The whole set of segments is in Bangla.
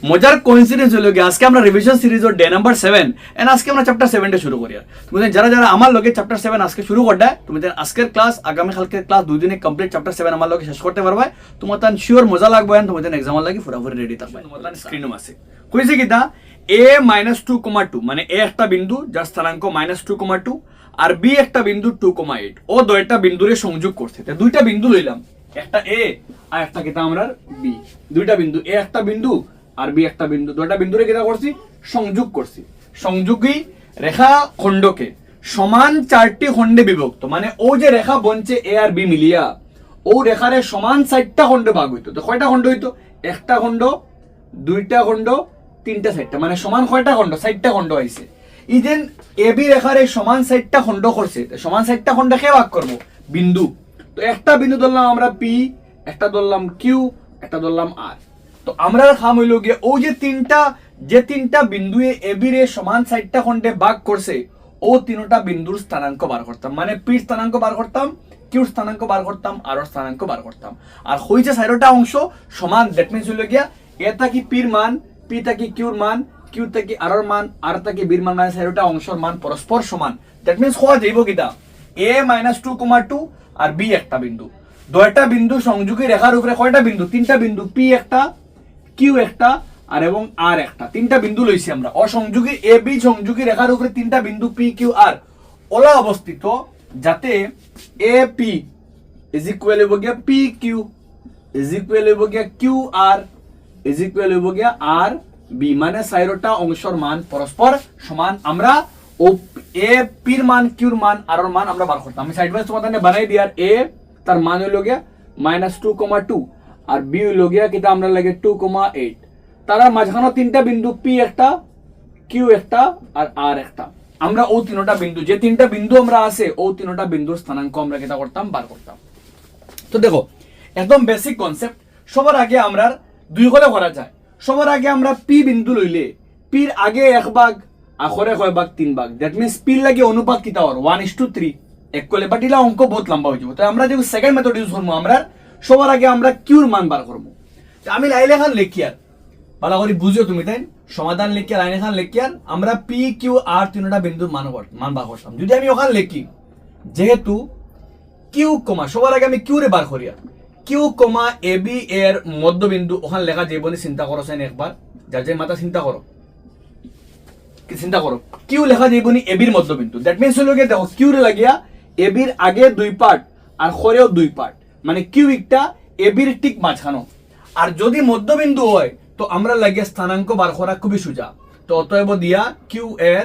মজার কোইন্সিডেন্স হলো কি আজকে আমরা রিভিশন সিরিজের ডে নাম্বার 7 এন্ড আজকে আমরা চ্যাপ্টার 7 টা শুরু করি। তুমি যারা যারা আমার লগে চ্যাপ্টার 7 আজকে শুরু করডা তুমি আজকের ক্লাস আগামী কালকের ক্লাস দুই দিনে কমপ্লিট চ্যাপ্টার 7 আমার লগে শেষ করতে পারবা। তোমার তান শিওর মজা লাগবে এন্ড তোমাদের এক্সামের লাগি পুরোপুরি রেডি থাকবে। তোমার তান স্ক্রিনও আছে কইছে কি দা a - 2,2 মানে a একটা বিন্দু যার স্থানাঙ্ক -2,2 আর b একটা বিন্দু 2,8 ও দুইটা বিন্দুরে সংযোগ করছে। তো দুইটা বিন্দু লইলাম, একটা a আর একটা কিটা আমরা b। দুইটা বিন্দু a একটা বিন্দু আর b একটা বিন্দু, দুইটা বিন্দুরে কিটা করছি সংযোগ করছি। সংযোগী রেখা খণ্ডকে সমান চারটি খণ্ডে বিভক্ত, মানে ও যে রেখা বনছে a আর b মিলিয়া ও রেখারে সমান 4টা খণ্ডে ভাগ হইতো। তো কয়টা খণ্ড হইতো? একটা খণ্ড, দুইটা খণ্ড, তিনটা সাইডটা, মানে সমান কয়টা খণ্ড? 4টা খণ্ড হইছে। ইদেন ab রেখারে সমান 4টা খণ্ড করছে, সমান 4টা খণ্ডে কে ভাগ করব? বিন্দু। তো একটা বিন্দু ধরলাম আমরা p, একটা ধরলাম q, একটা ধরলাম r। তো আমরা খাম হইল গিয়ে ও যে তিনটা বিন্দু ab রে সমান 4টা খণ্ডে ভাগ করছে ও তিনটা বিন্দুর স্থানাঙ্ক বার করতাম, মানে p স্থানাঙ্ক বার করতাম, q স্থানাঙ্ক বার করতাম, r স্থানাঙ্ক বার করতাম। আর হইছে 4টা অংশ সমান, দ্যাট মিন্স হইল গিয়া a থাকি p এর মান, p থাকি q এর মান, q থাকি r এর মান, r থাকি b এর মান, মানে 4টা অংশের মান পরস্পর সমান। দ্যাট মিন্স হওয়া যাইব কিটা a - 2,2 আর b একটা বিন্দু। দুইটা বিন্দু সংযোগী রেখার উপরে কয়টা বিন্দু? তিনটা বিন্দু, p একটা, q একটা আর এবং r একটা। তিনটা বিন্দু লইছি আমরা। অসংযোগী ab সংযোগী রেখার উপরে তিনটা বিন্দু p, q, r ওলা অবস্থিত, যাতে ap ইজ ইকুয়াল হইব গিয়া pq ইজ ইকুয়াল হইব গিয়া qr ইজ ইকুয়াল হইব গিয়া rb, মানে 4টা অংশের মান পরস্পর সমান। আমরা ও a p এর মান, q এর মান, r এর মান আমরা বার করতাম। আমি সাইড বাই সমাধানে বানাই দিই। আর a তার মান হইল গিয়া -2,2 আর b হইল গিয়া কিটা আমরা লাগে 2,8। তারা মাঝখানে তিনটা বিন্দু, p একটা, q একটা আর r একটা। আমরা ও তিনটা বিন্দু, যে তিনটা বিন্দু আমরা আছে ও তিনটা বিন্দুর স্থানাঙ্ক আমরা কিটা করতাম? বার করতাম। তো দেখো একদম বেসিক কনসেপ্ট। সবার আগে আমরা দুই করে করা যায়। সবার আগে আমরা p বিন্দু লইলে p এর আগে 1 ভাগ, আখরে কয় ভাগ? 3 ভাগ। দ্যাট মিন্স p এর লাগে অনুপাত কিটা হর 1:3 এক করলে, বাট ইলা অঙ্ক বহুত লম্বা হয়ে যাবে। তো আমরা যে সেকেন্ড মেথড ইউজ করবো, আমরা সবার আগে আমরা q এর মান বার করবো। আমি লাইলে খান লিখি আর ভালো করে বুঝিও তুমি, তাই সমাধান লিখি লাইনে খান লিখি আর আমরা p, q, r তিনটা বিন্দুর মান বার করতাম। যদি আমি ওখানে লিখি যেহেতু q, সবার আগে আমি q রে বার করি, q, ab এর মধ্যবিন্দু ওখানে লেখা যাইব নি? চিন্তা করো সেন একবার, যার যে মাথা চিন্তা করো q লেখা যাইব নি ab এর মধ্যবিন্দু। দ্যাট মিন্স হলো গিয়ে দেখো q রে লাগিয়া ab এর আগে 2 পার্ট আর খরেও 2 পার্ট, মানে q একটা ab এর ঠিক মাঝখানো। আর যদি মধ্যবিন্দু হয় তো আমরা লাগিয়ে স্থানাঙ্ক বার করা খুবই সোজা। তো অতএব দিয়া q এর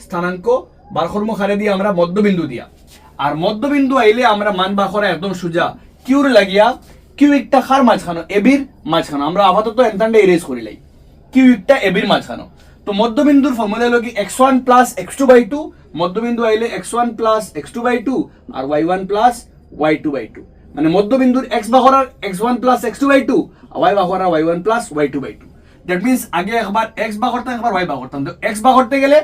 স্থানাঙ্ক বার কর্ম খারে দিয়ে আমরা মধ্যবিন্দু দিয়া, আর মধ্যবিন্দু আইলে আমরা মান বার করা একদম সোজা। q রে লাগিয়া q একটা খার মাঝখানো, ab এর মাঝখানো। আমরা আপাতত এনতান্ডে ইরেজ করি লাই q একটা ab এর মাঝখানো। তো মধ্যবিন্দুর ফর্মুলা হলো কি x1 + x2/2, মধ্যবিন্দু আইলে x1 + x2/2 আর y1 + y2/2, মানে মধ্যবিন্দুর x বাহরার x1 + x2/2 আর y বাহরার y1 + y2/2। দ্যাট মিন্স আগে একবার x বাহ করতাম, একবার y বাহ করতাম। তো x বাহ করতে গেলে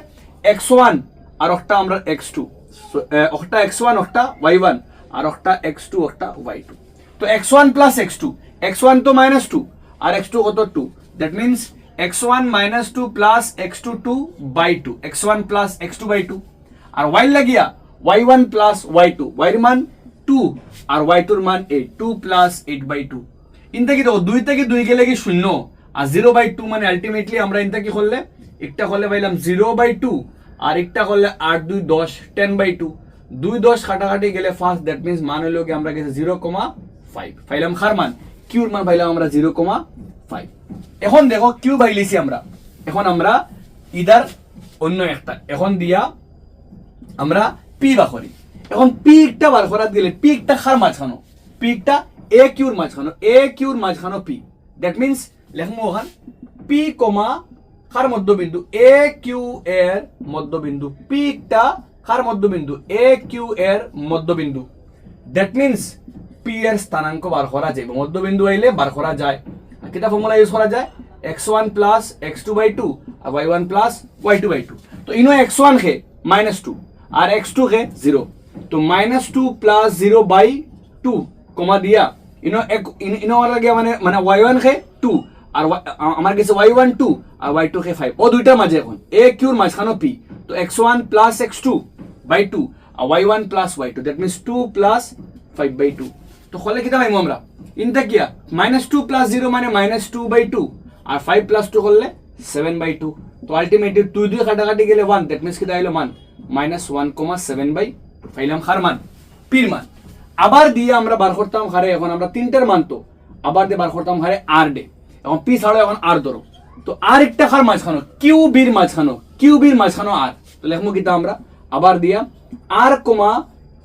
x1 আর একটা আমরা x2, একটা x1 একটা y1 আর একটা x2 একটা y2। তো x1 + x2, x1 তো -2 আর x2 কত 2। That means x1 - 2 + x2 2/2, x1 + x2/2। আর y লাগিয়া y1 + y2, y এর মান 2 আর y2 এর মান 8, 2 + 8/2। ইনটা কি দেখো 2 থেকে 2 গেলে কি 0 আর 0/2, মানে আলটিমেটলি আমরা ইনটা কি করলে একটা করলে পাইলাম 0/2 আর একটা করলে 8 2 10 10/2। 2 10 কাটাকাটি গেলে ফার্স্ট, দ্যাট মিন্স মান হলো কি আমরা গেছে 0,5 পাইলাম। খার মান q এর মান পাইলাম আমরা 0,5। এখন দেখো q পাইলিছি আমরা, এখন আমরা ইদার অন্য একটা এখন দিয়া আমরা p বার করি। এখন p একটা বার করাত গেলে p একটা খার মাঝখানো, p একটা aq এর মাঝখানো, aq এর মাঝখানো p। দ্যাট মিন্স লেখমু ওখান p, খার মধ্যবিন্দু aq এর মধ্যবিন্দু, p একটা খার মধ্যবিন্দু aq এর মধ্যবিন্দু। দ্যাট মিন্স p এর স্থানাঙ্ক বার করা যায়, মধ্যবিন্দু আইলে বার করা যায়। আর কিটা ফর্মুলা ইউজ করা যায়? x1 + x2/2 আর y1 + y2/2। তো ইনো x1 কে -2 আর x2 কে 0, তো -2 + 0/2 কমা দিয়া ইনো ইনো লাগে মানে y1 কে 2 আর আমার কাছে y1 2 আর y2 কে 5 ও দুইটার মাঝে এখন a কিউর মাঝখানে p তো x1 প্লাস x2 বাই 2 আর y1 plus y2 that means 2 plus 5 by 2 তো হলে কিটা পাইমু আমরা ইনটা কিয়া -2 প্লাস 0 মানে -2 বাই 2 আর 5 প্লাস 2 করলে 7 বাই 2 তো আলটিমেটলি 2 2 কাটাকাটি গেলে 1 দ্যাট মিন্স কিটা হলো মান -1,7 বাই 2 পাইলাম খার মান পির মান আবার দিয়ে আমরা বার করতাম হারে এখন আমরা তিনটার মান তো আবার দিয়ে বার করতাম হারে আর ডে এখন পি ছাড়াও এখন আর ধরো তো আর একটা খার মাঝখানো কিউ বির মাঝখানো আর তো লেখমু কিতা আমরা আবার দিয়া আর কমা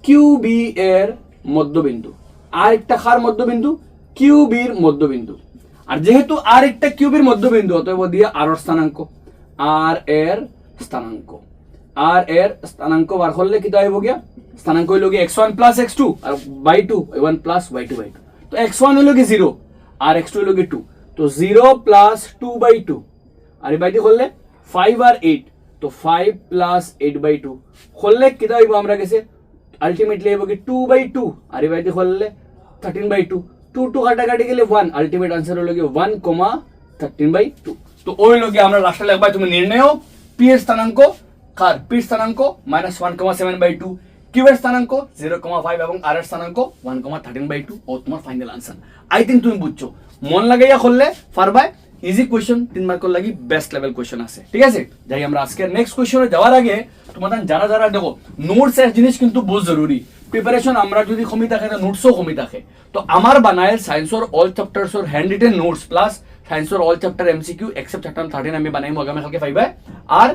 কিউ বি এর মধ্যবিন্দু আর একটা খার মধ্যবিন্দু কিউ বির মধ্যবিন্দু আর যেহেতু আর একটা কিউবের মধ্যবিন্দু অতএব দিয়া আর এর স্থানাঙ্ক আর এর স্থানাঙ্ক বার করলে কিতা হইব গিয়া স্থানাঙ্ক হইল গিয়া x1 প্লাস x2 আর by 2 y1 plus y2 by 2 তো x1 হইল কি 0 আর x2 হইল কি 2 তো 0 প্লাস 2 বাই 2 আর বাই 2 করলে 5 আর 8 তো 5 প্লাস 8 বাই 2 করলে কিতা হইব আমরা কাছে আলটিমেটলি হইব কি 2 বাই 2 আর বাই 2 করলে 13 বাই 2 2 2 কাটাকাটি গেলে 1 আলটিমেট आंसर হলো কি 1,13 বাই 2 তো ওই লগে আমরা লাস্টে লিখবা তুমি নির্ণয় পি এর স্থানাঙ্ক কার পি এর স্থানাঙ্ক -1,7 বাই 2 কিউ এর স্থানাঙ্ক 0,5 এবং আর এর স্থানাঙ্ক 1,13 বাই 2 ও তোমার ফাইনাল आंसर আই থিংক তুমি বুঝছো মন লাগাইয়া করলে পারবা ইজি কোশ্চেন 3 মার্কের লাগি বেস্ট লেভেল কোশ্চেন আছে ঠিক আছে যাই আমরা আজকে নেক্সট কোশ্চেনে যাওয়ার আগে তোমাদের যারা দেখো নোটস এর জিনিস কিন্তু বহুত জরুরি প্রিপারেশন আমরা যদি কমি থাকে তো নোটসও কমি থাকে তো আমার বানায়ের সায়েন্সর অল চ্যাপ্টারসর হ্যান্ড রিটেন নোটস প্লাস সায়েন্সর all chapter MCQ except chapter 13 আমি বানাইমু আগামী কালকে পাইবা আর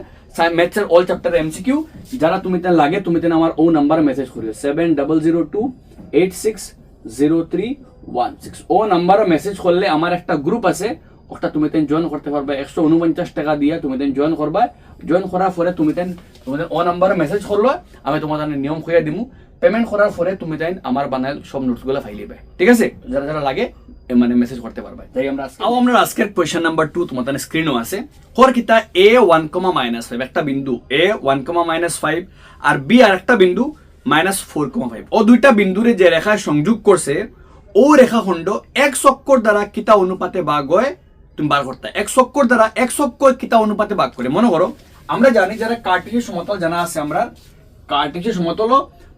ম্যাথসের অল চ্যাপ্টার এমসিকিউ যারা তুমি তেন লাগে তুমি তেন আমার ও নাম্বার মেসেজ করিও 7002860316 ও নাম্বার মেসেজ করলে আমার একটা গ্রুপ আছে ওটা তুমি তেন জয়েন করতে পারবে 149 টাকা দিয়া তুমি তেন জয়েন করবা জয়েন করার পরে তুমি তেন তোমাদের ও নাম্বার মেসেজ করলো আমি তোমাদের নিয়ম কইয়া দিমু পেমেন্ট করার পরে তুমি তাই আমার বানাইল সব নোটসগুলো ফাইলিবে ঠিক আছে যারা লাগে মানে মেসেজ করতে পারবে তাই আমরা আজকের কোশ্চেন নাম্বার 2 তোমাদের স্ক্রিনও আছে কোর কিতা a1, -5 একটা বিন্দু a1, -5 আর b আর একটা বিন্দু -4,5 ও দুইটা বিন্দুরে যে রেখা সংযোগ করছে ও রেখাখণ্ড এক অক্ষর দ্বারা কিতা অনুপাতে ভাগ হয় তুমি বার করতে এক অক্ষর দ্বারা এক অক্ষর কিতা অনুপাতে ভাগ করে মনে করো আমরা জানি যারা কার্টেসীয় সমতল জানা আছে আমরা কার্টেসীয় সমতল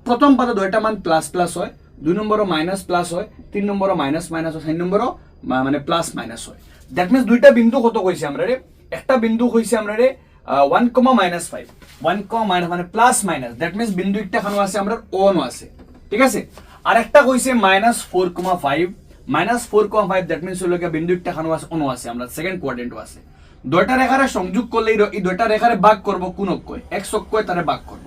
প্রথম পাতে দুইটা মান প্লাস প্লাস হয় দুই নম্বরও মাইনাস প্লাস হয় তিন নম্বরও মাইনাস মাইনাস হয় 4 নম্বরও মানে প্লাস মাইনাস হয় দ্যাট মিন্স দুইটা বিন্দু কত কইছে আমরা রে একটা বিন্দু কইছে আমরা রে 1, -5 1, মানে প্লাস মাইনাস দ্যাট মিন্স বিন্দু একটা খানো আছে আমরা ও নো আছে ঠিক আছে আর একটা কইছে -4,5 -4,5 দ্যাট মিন্স হলো কি বিন্দু একটা খানো আছে ও আছে আমরা সেকেন্ড কোয়াড্রেন্টও আছে দুইটা রেখারে সংযোগ করলে এই দুইটা রেখারে ভাগ করব কোন অক্ষয় এক অক্ষয় তারে ভাগ করব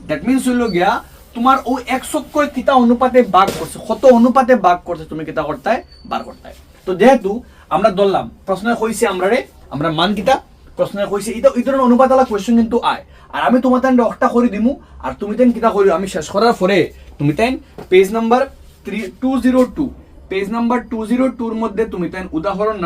দ্যাট মিন্স হলো গিয়া তোমার ও এক অক্ষয় কিতা অনুপাতে ভাগ করছে কত অনুপাতে ভাগ করছে তুমি কিতা করতে বার করতে তো যেহেতু আমরা ধরলাম প্রশ্নে কইছে আমরা মান কিতা প্রশ্নে কইছে এটা এই ধরনের অনুপাতওয়ালা কোশ্চেন কিন্তু আয় আর আমি তোমাদের একটা করে দিমু আর তুমি তেন কিতা করিও আমি শেষ করার পরে তুমি তেন পেজ নাম্বার 202 পেজ নাম্বার 202 এর মধ্যে তুমি তেন উদাহরণ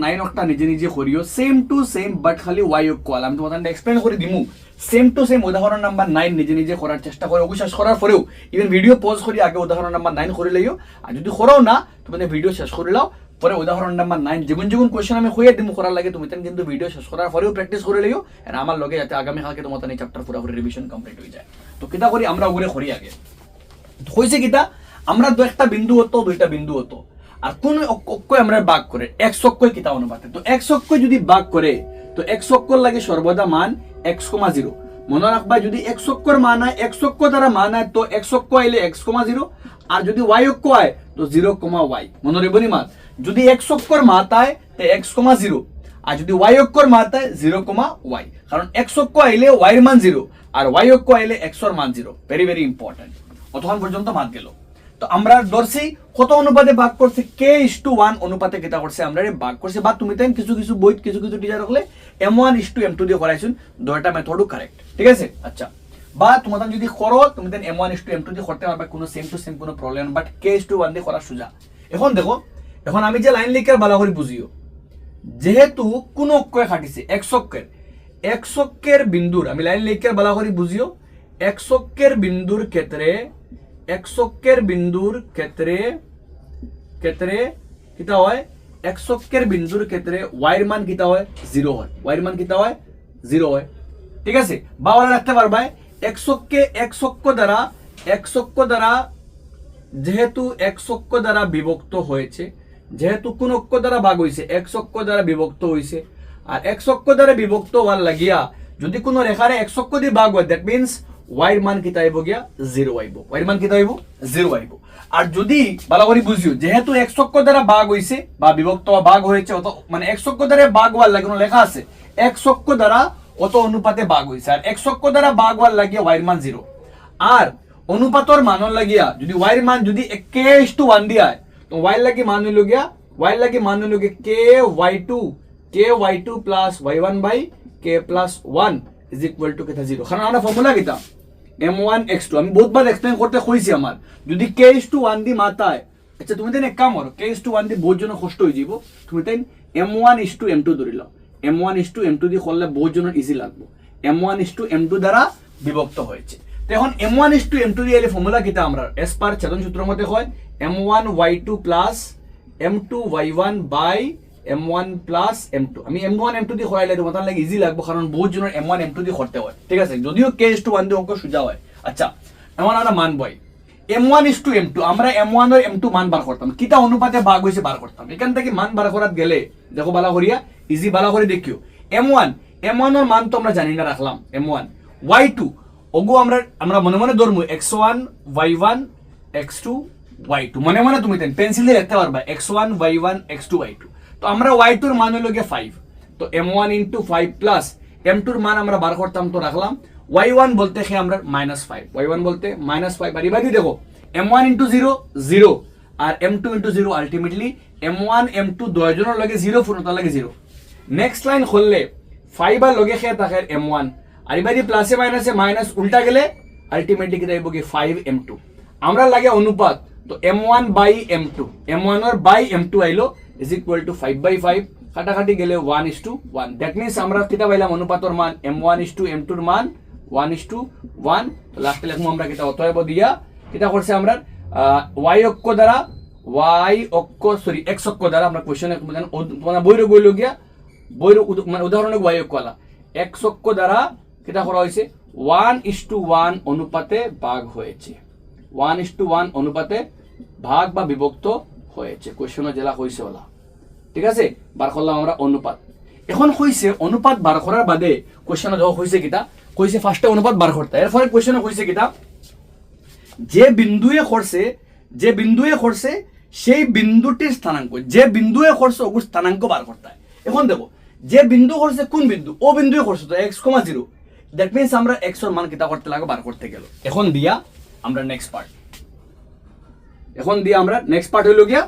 9 একটা নিজে নিজে করিও সেম টু সেম বাট খালি y ইকুয়াল আমি তোমাদের এক্সপ্লেইন করে দিমু সেম টু সেম উদাহরণ নাম্বার 9 নিজে নিজে করার চেষ্টা করো অবশ্যই করার পরেও ইভেন ভিডিও পজ করি আগে উদাহরণ নাম্বার 9 করে লইও আর যদি করো না তোমাদের ভিডিও শেষ করে লাও পরে উদাহরণ নাম্বার 9 যেগুন কোশ্চেন আমি কইয়া দিমু করার লাগে তুমি তেন কিন্তু ভিডিও শেষ করার পরেও প্র্যাকটিস করে লইও আর আমার লগে যাতে আগামী কালকে তোমাদের এই চ্যাপ্টার পুরোপুরি রিভিশন কমপ্লিট হয়ে যায় তো কিটা করি আমরা ওগুলো করি আগে কইছে কিটা আমরা একটা বিন্দু হতো দুইটা বিন্দু হতো আর কোন অক্ষয় আমরা ভাগ করে এক অক্ষয় কিতা অনুপাতে তো এক অক্ষয় যদি ভাগ করে তো এক অক্ষর লাগে সর্বদা মান x,0 মনে রাখবা যদি এক অক্ষর মান হয় এক অক্ষ দ্বারা মান হয় তো এক অক্ষ আইলে x,0 আর যদি y অক্ষ হয় তো 0,y মনে রাখবনি মান যদি এক অক্ষর মাত হয় তো x,0 আর যদি y অক্ষর মাত হয় 0,y কারণ x অক্ষ আইলে y এর মান 0 আর y অক্ষ আইলে x এর মান 0 ভেরি ভেরি ইম্পর্টেন্ট অতক্ষণ পর্যন্ত মাত গেল তো আমরা ধরছি কত অনুপাতে ভাগ করছে k:1 অনুপাতে কিতা করছে আমরা ভাগ করছে বা তুমি তাই কিছু বই কিছু টিচার রাখলে m1:m2 দিয়ে করাইছুন দুইটা মেথডও কারেক্ট ঠিক আছে আচ্ছা বা তোমাদের যদি করো তুমি তাই m1:m2 দিয়ে করতে পারবে কোনো সেম টু সেম কোনো প্রবলেম বাট k:1 দিয়ে করা সোজা এখন দেখো এখন আমি যে লাইন লিখার ভালো করে বুঝিও যেহেতু কোন অক্ষয় খাটিছে এক অক্ষের বিন্দুর আমি লাইন লিখার ভালো করে বুঝিও এক অক্ষের বিন্দুর ক্ষেত্রে এক অক্ষের বিন্দুর ক্ষেত্রে কিটা হয় x অক্ষের বিন্দুর ক্ষেত্রে y এর মান কিতা হয় 0 হয়, y এর মান কিতা হয় 0 হয়, ঠিক আছে। বা বলা রাখতে পারবা x অক্ষ দ্বারা যেহেতু x অক্ষ দ্বারা বিভক্ত হয়েছে, যেহেতু কোন অক্ষ দ্বারা ভাগ হইছে, x অক্ষ দ্বারা বিভক্ত হইছে, আর x অক্ষ দ্বারা বিভক্ত হওয়ার লাগিয়া যদি কোন রেখারে x অক্ষ দিয়ে ভাগ হয়, দ্যাট মিন্স y এর মান কিতা আইব গিয়া 0 আইব, y এর মান কিতা আইব 0 আইব। আর যদি ভালো করে বুঝিও, যেহেতু x অক্ষ দ্বারা ভাগ হইছে বা বিভক্ত বা ভাগ হয়েছে, অত মানে x অক্ষ দ্বারা ভাগ হওয়ার লাগে লেখা আছে x অক্ষ দ্বারা অত অনুপাতে ভাগ হইছে, আর x অক্ষ দ্বারা ভাগ হওয়ার লাগিয়া y এর মান 0। আর অনুপাতর মানর লাগিয়া যদি y এর মান যদি k:1 দিয়া তো y এর লাগি মান হইল গিয়া ky2 plus y1 by k plus 1 is equal to কেটা 0। কারণ আমরা ফর্মুলা কিতা m1x2 আমি বহুতবার এক্সপ্লেইন করতে কইছি, আমার যদি k:1 দি মাতায়, আচ্ছা তুমি দেন এক কাম করো, k:1 দি বহুত জন কষ্ট হই যাব, তুমি দেন m1:m2 ধরি লও, m1:m2 দি করলে বহুত জন ইজি লাগবে, m1:m2 দ্বারা বিভক্ত হয়েছে। তো এখন m1:m2 দিয়ে এলে ফর্মুলা কিতা আমরা এস পার ছেদন সূত্রের মধ্যে হয় m1y2 plus m2y1 by m1 plus m2। আমি m1 m2 দিয়ে করাইলে তোমার লাগে ইজি লাগবে, কারণ বহুত জনের m1 m2 দিয়ে করতে হয়, ঠিক আছে, যদিও k:1 দিয়ে অঙ্ক সোজা হয়। আচ্ছা এমন আমরা মান বই m1:m2, আমরা m1 আর m2 মান বার করতাম, কিতা অনুপাতে ভাগ হইছে বার করতাম। এখান থেকে মান বার করাত গেলে দেখো বালা করিয়া ইজি বালা করে দেখিও, m1 এর মান তো আমরা জানি না, রাখলাম m1 y2 ওগো আমরা মনে মনে ধরমু x1 y1 x2 y2, মনে তুমি দেন পেন্সিল দিয়ে লিখতে পারবা x1 y1 x2 y2। তো আমরা y2 এর মান হলো গিয়ে 5, তো m1 * 5 প্লাস m2 এর মান আমরা বার করতাম, তো রাখলাম y1 বলতে কি আমরা -5, y1 বলতে -5। আর এবারে দেখো m1 * 0 0 আর m2 * 0, আলটিমেটলি m1 m2 দুইজনের লগে 0 ফুরতার লাগে 0। নেক্সট লাইন খুললে 5 আর লগে খেয়ে থাকে m1, আর এবারে প্লাসে মাইনাসে মাইনাস উল্টা গেলে আলটিমেটলি কি দাইব কি 5m2। আমরা লাগে অনুপাত, তো m1 by m2, m1 R by m2 আইলো ইজ ইকুয়াল টু 5/5, কাটাকাটি গেলে 1:1। দ্যাট মিন্স আমরা কিতা পাইলাম অনুপাতর মান m1:m2 এর মান 1:1। তো লাস্টে লিখবো আমরা কিতা অতএব দিয়া কিতা করছে আমরা y অক্ষ দ্বারা x অক্ষ দ্বারা আমরা কোশ্চেনে মানে বইরে গইল গিয়া বইরে মানে উদাহরণে y অক্ষ আলা x অক্ষ দ্বারা কিতা করা হয়েছে 1:1 অনুপাতে ভাগ হয়েছে, 1:1 অনুপাতে ভাগ বা বিভক্ত হয়েছে, কোশ্চেনে জেলা হয়েছে ওলা, ঠিক আছে। বার করলাম আমরা অনুপাত। এখন কইছে অনুপাত বার করার বাদে কোশ্চেনে দেওয়া হয়েছে কিতা, কইছে ফার্স্টে অনুপাত বার করতে, এরপরে কোশ্চেনে কইছে কিতা যে বিন্দুয়ে করছে সেই বিন্দুটির স্থানাঙ্ক, যে বিন্দুয়ে করছে ওগুর স্থানাঙ্ক বার করতে হয়। এখন দেখো যে বিন্দু করছে কোন বিন্দু, ও বিন্দুয়ে করছে তো x,0, দ্যাট মিন্স আমরা x এর মান কিতা করতে লাগে বার করতে গেল। এখন দিয়া আমরা নেক্সট পার্ট হইল গিয়া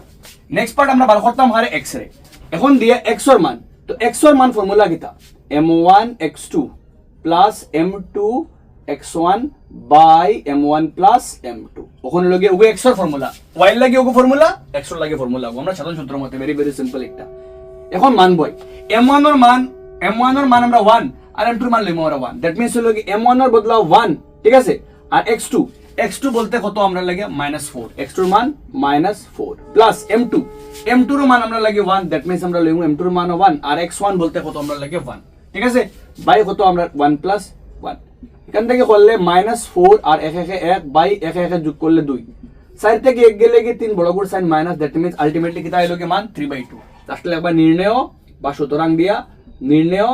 নেক্সট পার্ট আমরা বার করতাম হারে x রে। এখন দিয়া x এর মান, তো x এর মান ফর্মুলা কিতা m1 x2 plus m2 x1 by m1 plus m2। ওখানে লগে ওগো x এর ফর্মুলা, y এর লাগে ওগো ফর্মুলা, x এর লাগে ফর্মুলা, আমরা সাধারণ সূত্রের মতে ভেরি ভেরি সিম্পল একটা। এখন মান বই m1 এর মান আমরা 1 আর m2 এর মান লইমু আমরা 1, দ্যাট মিন্স হলো কি m1 এর বদলা 1, ঠিক আছে। আর x2 বলতে কত আমরা লাগে -4, x2 এর মান -4 প্লাস m2 এর মান আমরা লাগে 1, দ্যাট মিন্স আমরা লইমু m2 এর মান 1, আর x1 বলতে কত আমরা লাগে 1, ঠিক আছে। বাই কত আমরা 1 + 1, এখান থেকে করলে -4 আর 1 বাই 1 যোগ করলে 2, সাইড থেকে 1 গেলে কি 3 বড় করে sign minus, that means ultimately কিতা হইলো কি মান 3/2। আসলে একবার নির্ণয় বা সুতরাং দিয়া নির্ণয়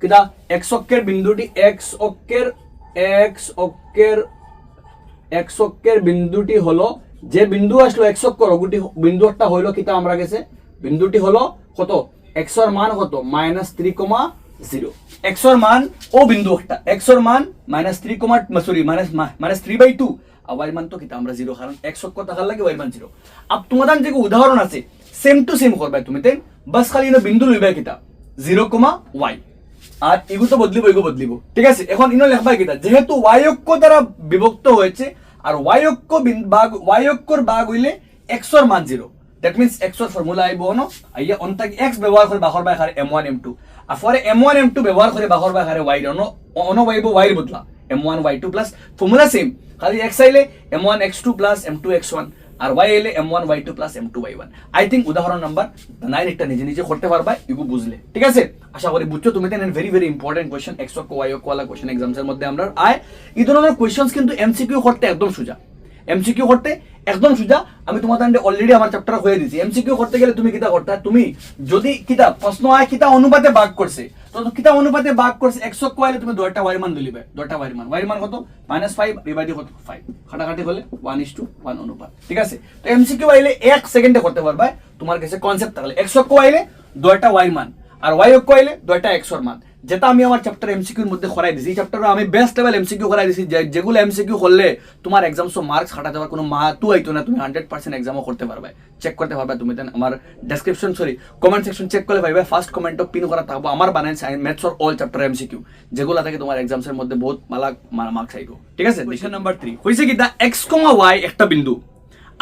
কিতা x অক্ষের বিন্দুটি x অক্ষের বিন্দুটি হলো যে বিন্দু আসলো x অক্ষর ওগুটি বিন্দুটা হইলো কিতা আমরা গেছে বিন্দুটি হলো কত x এর মান কত -3,0, x এর মান ও বিন্দু একটা x এর মান -3,2 আর y মান তো কিতা আমরা 0, কারণ x অক্ষ থাকার লাগে y মান 0। আব তোমাদের যে উদাহরণ আছে সেম টু সেম করবে তুমি তাই, বাস খালি ইনো বিন্দু লইবা কিতা 0,y, আর এগু তো বদলিব, ঠিক আছে। এখন ইনো লেখবা কিতা যেহেতু y অক্ষ দ্বারা বিভক্ত হয়েছে আর y অক্ষর ভাগ হইলে x এর মান 0, দ্যাট মিন্স x এর ফর্মুলা আইব ন আইয়া অনতাক x ব্যবহার করে বাহর বাই হারে m1 m2, আর পরে m1 m2 ব্যবহার করে বাহর বাই হারে y অন বাইব y এর বদলা m1 y2 plus formula same, খালি x আইলে m1 x2 plus m2 x1, আর y এলে m1 y2 plus m2 y1। I think উদাহরণ নাম্বার 9 একটা নিজে নিজে করতে পারবা ইগু বুঝলে, ঠিক আছে? আশা করি বুঝছো তুমি। Then very very important question, x অক্ষ y অক্ষ ওয়ালা কোয়েশ্চন এক্সামস এর মধ্যে আমরা আয় এই ধরনের কোয়েশ্চনস কিন্তু এমসিকিউ করতে একদম সোজা, এমসিকিউ করতে একদম সোজা। আমি তোমাদের অলরেডি আমার চ্যাপ্টার হয়ে দিছি। এমসিকিউ করতে গেলে তুমি কিতা করতে, তুমি যদি কিতা প্রশ্ন হয় কিতা অনুপাতে ভাগ করছে, তো কিতা অনুপাতে ভাগ করছে x অক্ষ আইলে তুমি দুইটা y মান দিলিবে, দুইটা y মান কত -5 ডিভাইড কত 5, কাটাকাটি হলে 1:1 অনুপাত, ঠিক আছে? তো এমসিকিউ আইলে 1 সেকেন্ডে করতে পারবা তোমার কাছে কনসেপ্ট থাকলে। x অক্ষ আইলে দুইটা y মান আর y অক্ষ আইলে দুইটা x এর মান, যেটা আমি আমার চ্যাপ্টার এমসিকিউর মধ্যে করাই দিছি। এই চ্যাপ্টারে আমি বেস্ট লেভেল এমসিকিউ করাই দিছি, যেগুলো এমসিকিউ করলে তোমার এক্সামসও মার্কস কাটা যাওয়ার কোনো মাহাতু আইতো না, তুমি 100% এক্সামও করতে পারবে, চেক করতে পারবে তুমি। দেন আমার ডেসক্রিপশন কমেন্ট সেকশন চেক করলে পাইবে, ফার্স্ট কমেন্টও পিন করা থাকবো আমার বানাই maths or all chapter MCQ, যেগুলো থেকে তোমার এক্সামসের মধ্যে বহুত মার্কস আইব, ঠিক আছে? কোয়েশ্চন নাম্বার 3 হইছে কি, দা x, y একটা বিন্দু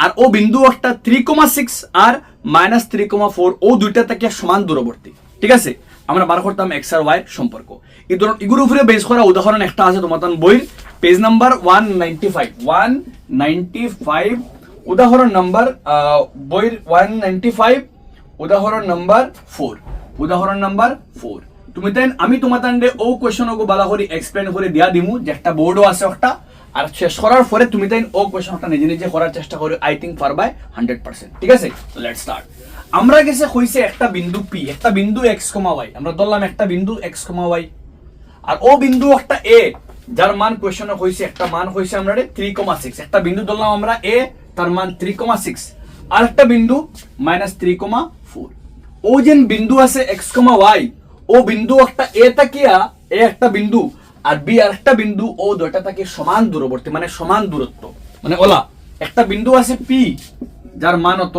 আর ও বিন্দু একটা 3,6 আর -3,4 ও দুইটা থেকে সমান দূরবর্তী, ঠিক আছে? আমরা বার করতাম x আর y এর সম্পর্ক। এগুলোর উপরে বেস করা উদাহরণ একটা আছে তোমাদের বইয়ের পেজ নাম্বার 195 উদাহরণ নাম্বার বইয়ের 195 উদাহরণ নাম্বার 4 তুমি দেন আমি তোমাদের ও কোয়েশ্চন ওগো বালা করে এক্সপ্লেন করে দিয়া দিমু, যে একটা বোর্ডও আছে একটা, আর শেষ করার পরে তুমি দেন ও কোয়েশ্চনটা নিজে নিজে করার চেষ্টা করো। আই থিঙ্ক পারবাই 100%, ঠিক আছে? Let's start. আমরা গেছে কইছে একটা বিন্দু P, একটা বিন্দু x, y, আমরা ধরলাম একটা বিন্দু x, y, আর ও বিন্দু একটা A, যার মান কোয়েশ্চনে কইছে একটা মান কইছে আমরা 3,6, একটা বিন্দু ধরলাম আমরা A, তার মান 3,6, আর একটা বিন্দু -3,4। ও যেন বিন্দু আছে x, y, ও বিন্দু একটা A তাকিয়া A একটা বিন্দু আর B আর একটা বিন্দু, ও দুইটা থেকে সমান দূরবর্তী, মানে সমান দূরত্ব। মানে ওলা একটা বিন্দু আছে P যার মান অত,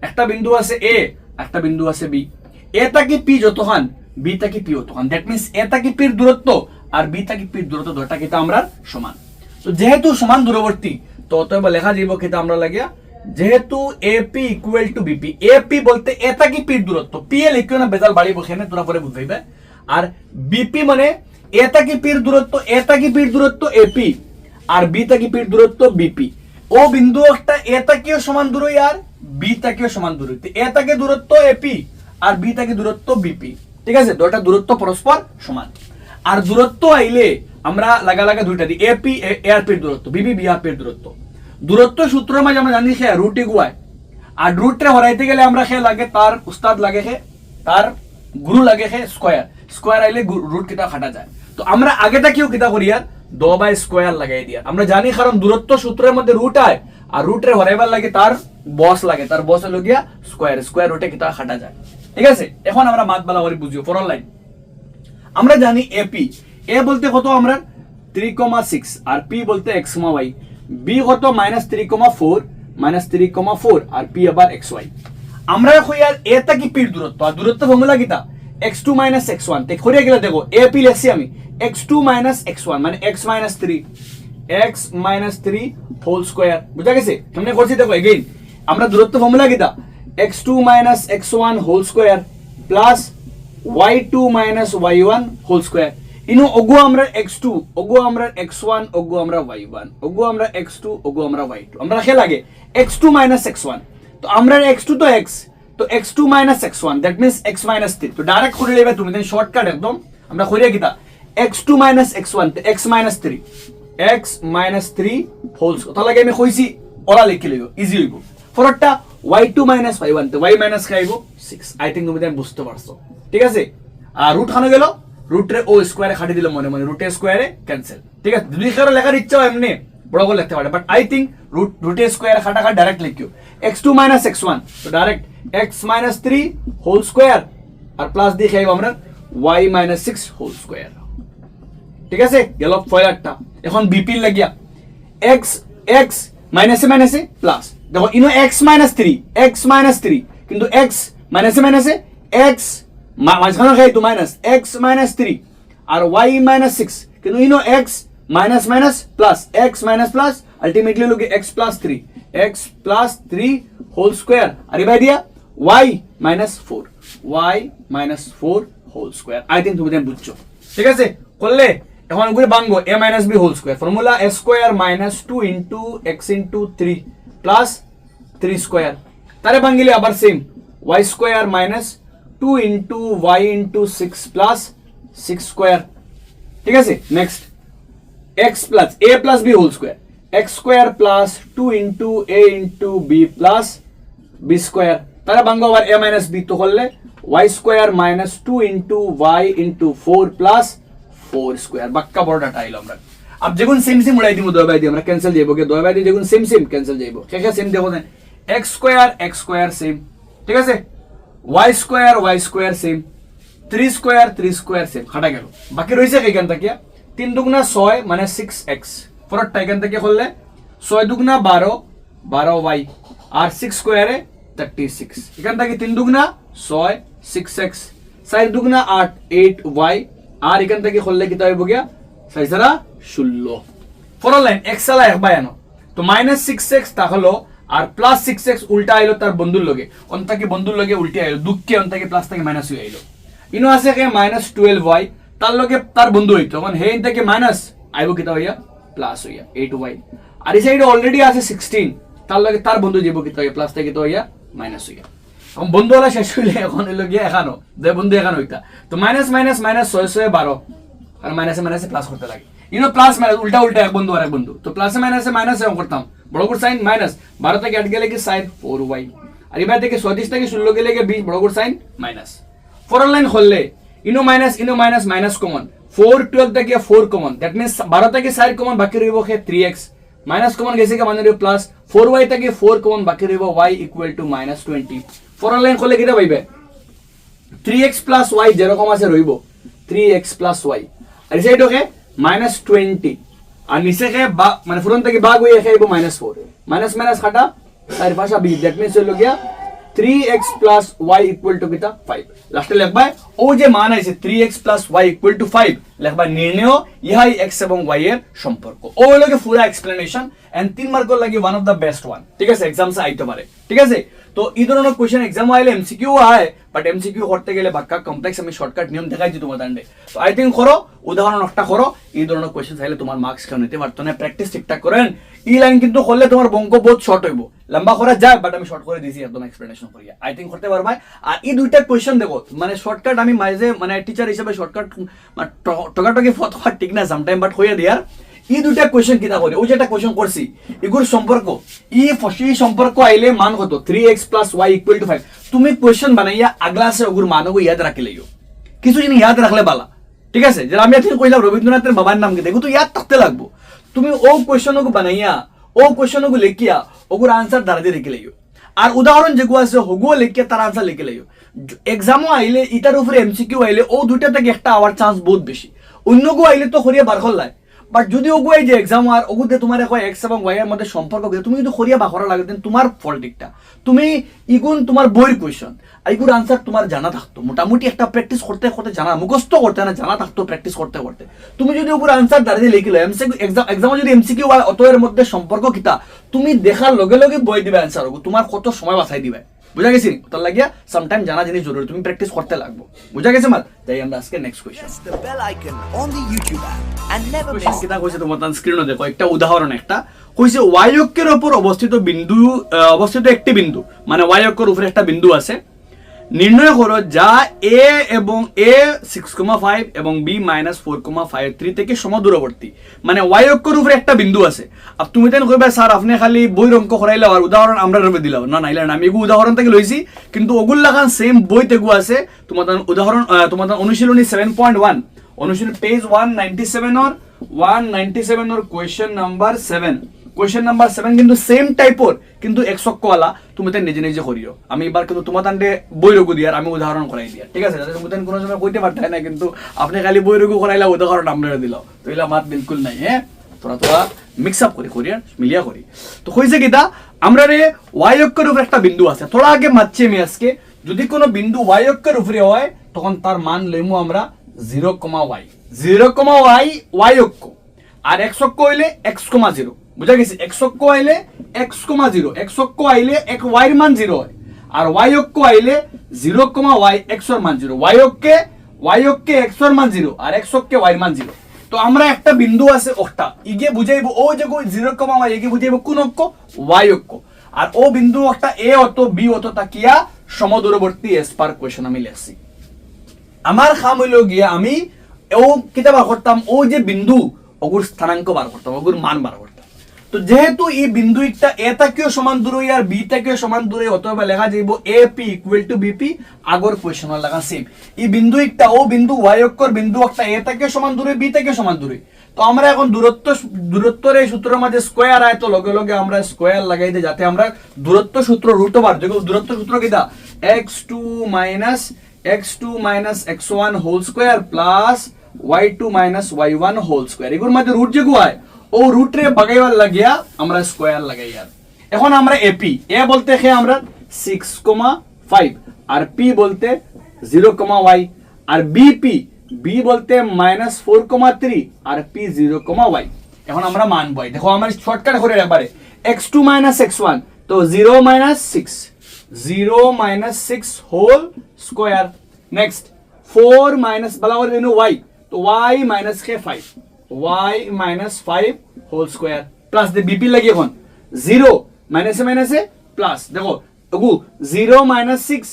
একটা বিন্দু আছে A, একটা বিন্দু আছে B, A থেকে P যত হন B থেকে P যত হন, দ্যাট মিন্স A থেকে P এর দূরত্ব আর B থেকে P এর দূরত্ব দুইটা কিন্তু আমরা সমান। তো যেহেতু সমান দূরবর্তী, তো অতএব লেখা যাইব কিন্তু আমরা লাগিয়া যেহেতু AP equal to BP, AP বলতে A থেকে P এর দূরত্ব, P এ লিখিও না বেজাল বাড়িব, এখানে তোরা পরে বুঝাইবে। আর BP মানে A থেকে P এর দূরত্ব, A থেকে P এর দূরত্ব AP আর B থেকে P এর দূরত্ব BP। ও বিন্দু একটা A থেকেও সমান দূরই আর B থেকেও সমান দূরই, A থেকে দূরত্ব AP আর B থেকে দূরত্ব BP, ঠিক আছে? দুইটা দূরত্ব পরস্পর সমান। আর দূরত্ব আইলে আমরা লাগা দুইটা দিই, AP A আর P এর দূরত্ব, BB B আর P এর দূরত্ব। দূরত্ব সূত্রের মাঝে আমরা জানি সে রুট ইকুয়াল, আর রুটরে হরাইতে গেলে আমরা সে লাগে তার উস্তাদ লাগে সে, তার গুরু লাগে সে স্কয়ার আইলে রুট কিটা কাটা যায়। তো আমরা আগেটা কেউ কিতা করি আর 2/স্কয়ার লাগাই দিয়া, আমরা জানি কারণ দূরত্ব সূত্রের মধ্যে রুট আয় আর রুটরে হরাইবার লাগে তার বস লাগে, তার বস হলো গিয়া স্কয়ার রুটে কিতা কাটা যায়, ঠিক আছে? এখন আমরা মাত বালা করে বুঝিও ফরল লাইন। আমরা জানি AP, A বলতে কত আমরা 3,6 আর P বলতে x, y, B কত -3,4 আর P আবার xy। আমরা কই আর A থেকে P এর দূরত্ব, আর দূরত্ব ফর্মুলা কিটা x2 - x1, তে করিয়া গেলে দেখো AP লেখছি আমি x2 - x1 মানে x - 3 হোল স্কয়ার, বুঝা গেছে? কেমনে করছি দেখো এগেইন, আমরা দূরত্ব ফর্মুলা কিটা x2 - x1 whole square plus y2 - y1 whole square. ইনো ওগো আমরা x2, ওগো আমরা x1, ওগো আমরা y1, ওগো আমরা x2, ওগো আমরা y2, আমরা কে লাগে x2 - x1, তো আমরা x2 তো x, তো x2 - x1 that means x - 3। তো ডাইরেক্ট করে নেবে তুমি, দেন শর্টকাট একদম আমরা করিয়া কিটা x2 - x1 তে x - 3 হোল স্কয়ার। তাহলে আমি কইছি ওরা লিখে লইব, ইজি হইব। ফরটা y2 - y1 তে y মাইনাস খাইব 6। আই থিংক তুমি বুঝতে পারছো, ঠিক আছে? আর রুট খানো গেল, রুটরে ও স্কয়ারে খাটি দিল, মনে মনে রুটে স্কয়ারে ক্যান্সেল, ঠিক আছে? যদি কারো লেখার ইচ্ছা হয় এমনি বড় করে লিখতে পারে, বাট আই থিঙ্ক রুটে স্কয়ারে খাটা ডাইরেক্ট লিখিও x2 - x1, তো ডাইরেক্ট x - 3 হোল স্কয়ার আর প্লাস দিয়ে খাইব আমরা y - 6 হোল স্কয়ার, ঠিক আছে? গেল ফয়লারটা। এখন BP লাগিয়া x মাইনাসে প্লাস, দেখো ইনো x - 3 কিন্তু x মাইনাসে x মাঝখানে খাই তো মাইনাস x - 3 আর y - 6, কিন্তু ইনো x minus plus x minus plus ultimately লোকে x প্লাস 3 হোল স্কয়ার, আর এবার দিয়া y - 4 whole square. I think তুমি বুঝছো, ঠিক আছে? করলে এখন ঘুরে বাঙ্গো a - b whole square, formula a² - 2 × x × 3 plus 3 square তারে ভাঙিলে আবার same y square minus 2 into y into 6 plus 6 square ঠিক আছে next x plus a plus b whole square x square plus 2 into a into b plus b square তারে ভাঙবো আবার a মাইনাস b তো করলে y square minus 2 into y into 4 plus 4 square বাক্কা বড়টা টাইল আমরা अब যেগুন সেম সেম উড়াই দিমু দয় বাই দি আমরা ক্যান্সেল যাইবো কে দয় বাই দি যেগুন সেম সেম ক্যান্সেল যাইবো কে কে সেম দেখো না x স্কয়ার সেম ঠিক আছে y square same 3 square same কাটা গেল বাকি রইছে এখান থেকে 3 দুগুণা 6 মানে 6x ফরটা এখান থেকে করলে 6 দুগুণা 12y আর 6 স্কয়ারে 36 এখান থেকে 3 দুগুণা 6 6x 4 দুগুণা 8 8y আর এখান থেকে করলে কি হইব গিয়া 6 দ্বারা 16 ফরল লাইন x আলা এক বাই আনো তো মাইনাস 6x তা হলো আর প্লাস 6x উল্টা আইলো তার বন্ধুর লগে অন্তাকে বন্ধুর লগে উল্টে আইলো দুঃখে অন্তাকে প্লাস থেকে মাইনাস হয়ে আইলো ইনো আছে কে মাইনাস 12y তার লগে তার বন্ধু হইতো তখন হে থেকে মাইনাস আইবো কিতা হইয়া প্লাস হইয়া 8y আর এই সাইডে অলরেডি আছে 16 তার লগে তার বন্ধু যাইবো কিতা হইয়া প্লাস থেকে তো হইয়া মাইনাস হইয়া এখন বন্ধু হলা শেষ হইলে এখন হইলো গিয়া এখানো যে বন্ধু এখানো হইতা তো মাইনাস মাইনাস মাইনাস 6 6 12 আর মাইনাসে মাইনাসে প্লাস করতে লাগে ইনো প্লাস মাইনাস উল্টা উল্টা এক বন্ধু আর এক বন্ধু তো প্লাসে মাইনাসে মাইনাস এরকম করতাম বড় করে সাইন মাইনাস 12 থেকে 8 গেলে কি সাইন 4y আর এবার থেকে 36 থেকে 16 গেলে কি 20 বড় করে সাইন মাইনাস ফোর লাইন হললে ইনো মাইনাস মাইনাস কমন 4 12 থেকে 4 কমন দ্যাট মিন্স 12 থেকে 4 কমন বাকি রইব কে 3x মাইনাস কমন গেছে কি মানে রইব প্লাস 4y থেকে 4 কমন বাকি রইব y equal to minus 20 four line হললে কিটা পাইবে 3x প্লাস y যেরকম আছে রইব 3x প্লাস y আর এই সাইড ওকে মাইনাস 20 আর নিচে কে মানে ফুরন থেকে ভাগ হয়ে খাইবো মাইনাস 4 মাইনাস মাইনাস কাটা আর ভাষা বি দ্যাট মিন্স হলো গিয়া 3x plus y equal to কিটা 5 লাস্টে লিখবা ও যে মান আছে 3x plus y equal to 5 লিখবা নির্ণয় ইহাই x এবং y এর সম্পর্ক ও হলো কি পুরো এক্সপ্লেনেশন এন্ড 3 মার্কের লাগি one of the best one ঠিক আছে एग्जाम्स আইতে পারে ঠিক আছে তো এই ধরনের কোশ্চেন एग्जाम আইলে এমসিকিউ হয় বাট এমসিকিউ করতে গেলে বাক্কা কমপ্লেক্স আমি শর্টকাট নিয়ম দেখাইছি তোমাদের আন্ডে তো আই থিংক করো উদাহরণ একটা করো এই ধরনের কোশ্চেন চাইলে তোমার মার্কস কেন নিতে পারতো না প্র্যাকটিস ঠিকঠাক করেন এই লাইন কিন্তু করলে তোমার বঙ্ক বহুত শর্ট হইব লম্বা করা যায় বাট আমি শর্ট করে দিয়েছি একদম এক্সপ্লেনেশন করিয়া আই থিংক করতে পারবাই আর এই দুইটা কোশ্চেন দেখো মানে শর্টকাট আমি মাঝে মানে টিচার হিসেবে শর্টকাট টকাটকি ফতোয়া ঠিক না সামটাইম বাট হইয়া দিয়ার এই দুইটা কোশ্চেন কিনা করি ওই যেটা কোশ্চেন করছি এগুর সম্পর্ক এই সম্পর্ক আইলে মান কত 3x plus y equal to 5 তুমি কোশ্চেন বানাইয়া আগলা সে ওগুর মানগো ইয়াদ রাখলে লইও কিছু জিনিস ইয়াদ রাখলে বালা ঠিক আছে যে আমি এখন কইলাম রবীন্দ্রনাথের বাবার নাম কি দেখো তো ইয়াদ থাকতে লাগবো তুমি ও কোশ্চেনগো বানাইয়া ও কোশ্চেনগো লিখিয়া ওগুর আনসার দাঁড়া দিয়ে রেখে লইও আর উদাহরণ যেগু আছে হগো লিখিয়া তার আনসার লিখে লইও এক্সামও আইলে ইটার উপরে এমসিকিউ আইলে ও দুইটা থেকে একটা আওয়ার চান্স বহুত বেশি অন্যগো আইলে তো হরিয়া বার করলাই বাট যদি ওগো এই যে এক্সাম আর ওগুতে তোমার কয় এক্স এবং ওয়াই এর মধ্যে সম্পর্ক তুমি যদি খরিয়া বাখরা লাগে দেন তোমার ফল্ট একটা তুমি ইগুন তোমার বইয়ের কোশ্চেন এইগুর আনসার তোমার জানা থাকতো মোটামুটি একটা প্র্যাকটিস করতে করতে জানা মুখস্থ করতে না জানা থাকতো প্র্যাকটিস করতে করতে তুমি যদি ওগুর আনসার দাঁড়িয়ে লিখিলো এমসিকিউ এক্সামে যদি এমসিকিউ হয় অত এর মধ্যে সম্পর্ক কিতা তুমি দেখার লগে লগে বই দিবে আনসার ওগো তোমার কত সময় বাঁচাই দিবে বুঝা গেছি তার লাগিয়া সামটাইম জানা জিনিস জরুরি তুমি প্র্যাকটিস করতে লাগবো বুঝা গেছে মাল তাই আমরা আজকে next question Press the bell icon on the YouTube app and never miss question কিটা কইছে তোমার স্ক্রিনে দেখো একটা উদাহরণ একটা কইছে y অক্ষের উপর অবস্থিত একটি বিন্দু মানে y অক্ষের উপরে একটা বিন্দু আছে নির্ণয় করো যা a এবং a 6,5 এবং b -4,53 থেকে সমদূরবর্তী মানে y অক্ষের উপরে একটা বিন্দু আছে আর তুমি দেন কইবা স্যার আপনি খালি বই অঙ্ক করাইলে আর উদাহরণ আমরা রবে দিলাম না নাইলে আমি এগু উদাহরণ থেকে লইছি কিন্তু ওগুল লাগান সেম বই তেগু আছে তোমাদের উদাহরণ তোমাদের অনুশীলনী 7.1 অনুশীলনী page 197 or 197 or question number 7 কিন্তু সেম টাইপর কিন্তু এক সক্কওয়ালা তুমি তাই নিজে নিজে করিও আমি এবার কিন্তু তোমার তান্ডে বই রগু দিয়ার আমি উদাহরণ করাই দিয়া ঠিক আছে যাতে তুমি তাই কোনো সময় কইতে পারতে না কিন্তু আপনি খালি বই রগু করাইলা উদাহরণ আমরা দিল তো এলা মাত বিলকুল নাই হ্যাঁ তোরা মিক্স আপ করি করিয়া মিলিয়া করি তো কইছে কিটা আমরা রে y অক্ষের উপরে একটা বিন্দু আছে থোড়া আগে মারছি আমি আজকে যদি কোনো বিন্দু y অক্ষের উপরে হয় তখন তার মান লইমু আমরা 0,y y অক্ষ আর x অক্ষ হইলে x,0 বুঝা গেছে x অক্ষ আইলে x,0 x অক্ষ আইলে এক y এর মান 0 হয় আর y অক্ষ আইলে 0,y x এর মান 0 y অক্ষে x এর মান 0 আর x অক্ষে y এর মান 0 তো আমরা একটা বিন্দু আছে ওটা ইগে বুঝাইবো ও যে 0,y ইগে বুঝাইবো কোন অক্ষ y অক্ষ আর ও বিন্দু একটা এ অত বি অত তাকিয়া সমদূরবর্তী এস পার কোয়েশন আমি লিখছি আমার খাম হইল গিয়া আমি ও কিতা বার করতাম ও যে বিন্দু ওগুর স্থানাঙ্ক বার করতাম ওগুর মান বার করতাম তো যেহেতু এই বিন্দু একটা এ তাকেও সমান দূরে আর বি তাকেও সমান দূরে অতএব লেখা যাইব A P equal to BP agar question লাগা সেম এই বিন্দু একটা ও বিন্দু ওয়াই অক্ষর বিন্দু একটা এ তাকেও সমান দূরে বি তাকেও সমান দূরে তো আমরা এখন দূরত্বের এই সূত্রের মাঝে স্কয়ার আয় তো লগে লগে আমরা স্কয়ার লাগাই দিই যাতে আমরা দূরত্ব সূত্র রুট ওভার যেগুলো দূরত্ব সূত্র কিটা x2 minus x1 whole square plus y2 minus y1 whole square এগুলোর মধ্যে রুট যেগু হয় ও রুট রে বাগাইবার লাগিয়া আমরা স্কয়ার লাগাই আর এখন আমরা এপি এ বলতে হে আমরা 6,5 আর পি বলতে 0,y আর বিপি বি বলতে -4,3 আর পি 0,y এখন আমরা মান বই দেখো আমরা শর্টকাট করে একবারে x2 x1 তো 0 6 হোল স্কয়ার নেক্সট 4 মাইনাস বলাবার দেন y তো y মাইনাস কে 5 y minus 5 whole square plus দে বিপি লাগি এখন 0 মাইনাসে প্লাস দেখো ওগু 0 minus 6